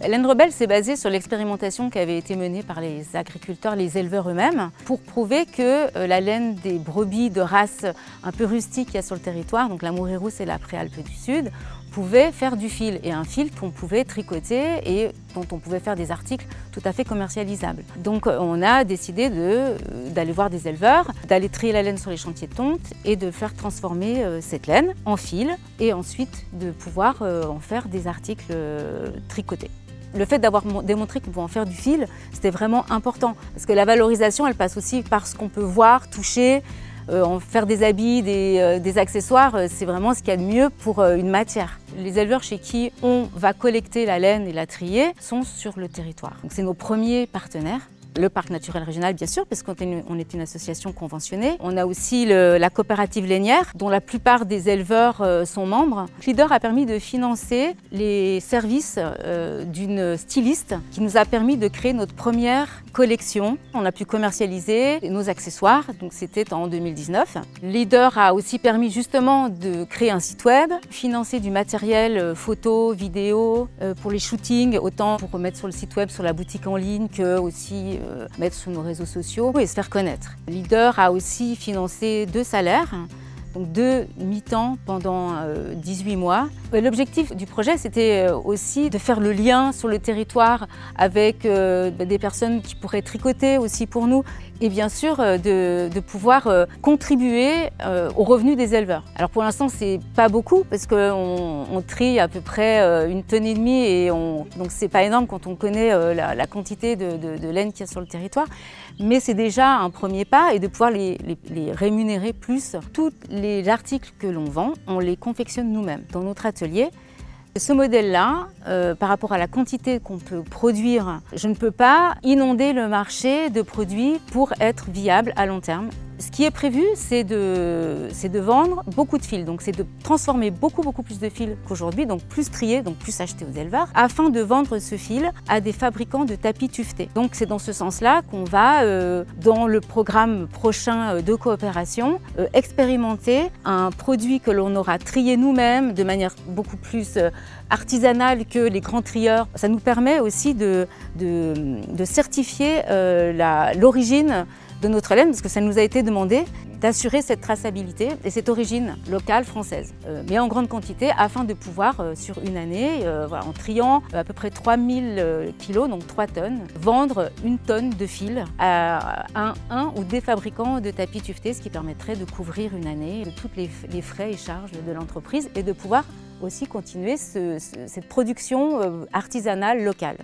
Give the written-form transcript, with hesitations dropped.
Laine Rebelle s'est basée sur l'expérimentation qui avait été menée par les agriculteurs, les éleveurs eux-mêmes, pour prouver que la laine des brebis de race un peu rustique qu'il y a sur le territoire, donc la Mourée rousse et la Préalpe du Sud, pouvait faire du fil, et un fil qu'on pouvait tricoter et dont on pouvait faire des articles tout à fait commercialisables. Donc on a décidé d'aller voir des éleveurs, d'aller trier la laine sur les chantiers de tonte et de faire transformer cette laine en fil et ensuite de pouvoir en faire des articles tricotés. Le fait d'avoir démontré qu'on pouvait en faire du fil, c'était vraiment important parce que la valorisation, elle passe aussi par ce qu'on peut voir, toucher. En faire des habits, des accessoires, c'est vraiment ce qu'il y a de mieux pour une matière. Les éleveurs chez qui on va collecter la laine et la trier sont sur le territoire. Donc c'est nos premiers partenaires. Le parc naturel régional, bien sûr, parce qu'on est une association conventionnée. On a aussi la coopérative lainière, dont la plupart des éleveurs sont membres. Leader a permis de financer les services d'une styliste qui nous a permis de créer notre première collection. On a pu commercialiser nos accessoires, donc c'était en 2019. Leader a aussi permis justement de créer un site web, financer du matériel photo, vidéo, pour les shootings, autant pour remettre sur le site web, sur la boutique en ligne, que aussi mettre sur nos réseaux sociaux et se faire connaître. Leader a aussi financé 2 salaires, donc 2 mi-temps pendant 18 mois. L'objectif du projet, c'était aussi de faire le lien sur le territoire avec des personnes qui pourraient tricoter aussi pour nous et bien sûr de pouvoir contribuer aux revenus des éleveurs. Alors pour l'instant, c'est pas beaucoup parce qu'on trie à peu près 1,5 tonne et donc c'est pas énorme quand on connaît la quantité de laine qu'il y a sur le territoire, mais c'est déjà un premier pas et de pouvoir les rémunérer plus. Tous les articles que l'on vend, on les confectionne nous-mêmes dans notre atelier. Ce modèle-là, par rapport à la quantité qu'on peut produire, je ne peux pas inonder le marché de produits pour être viable à long terme. Ce qui est prévu, c'est de vendre beaucoup de fils, donc c'est de transformer beaucoup plus de fils qu'aujourd'hui, donc plus trier, donc plus acheter aux éleveurs, afin de vendre ce fil à des fabricants de tapis tuvetés. Donc c'est dans ce sens-là qu'on va, dans le programme prochain de coopération, expérimenter un produit que l'on aura trié nous-mêmes de manière beaucoup plus artisanale que les grands trieurs. Ça nous permet aussi de certifier l'origine de notre laine, parce que ça nous a été demandé d'assurer cette traçabilité et cette origine locale française, mais en grande quantité, afin de pouvoir, sur une année, en triant à peu près 3000 kilos, donc 3 tonnes, vendre 1 tonne de fil à un ou des fabricants de tapis tuvetés, ce qui permettrait de couvrir une année de tous les frais et charges de l'entreprise et de pouvoir aussi continuer cette production artisanale locale.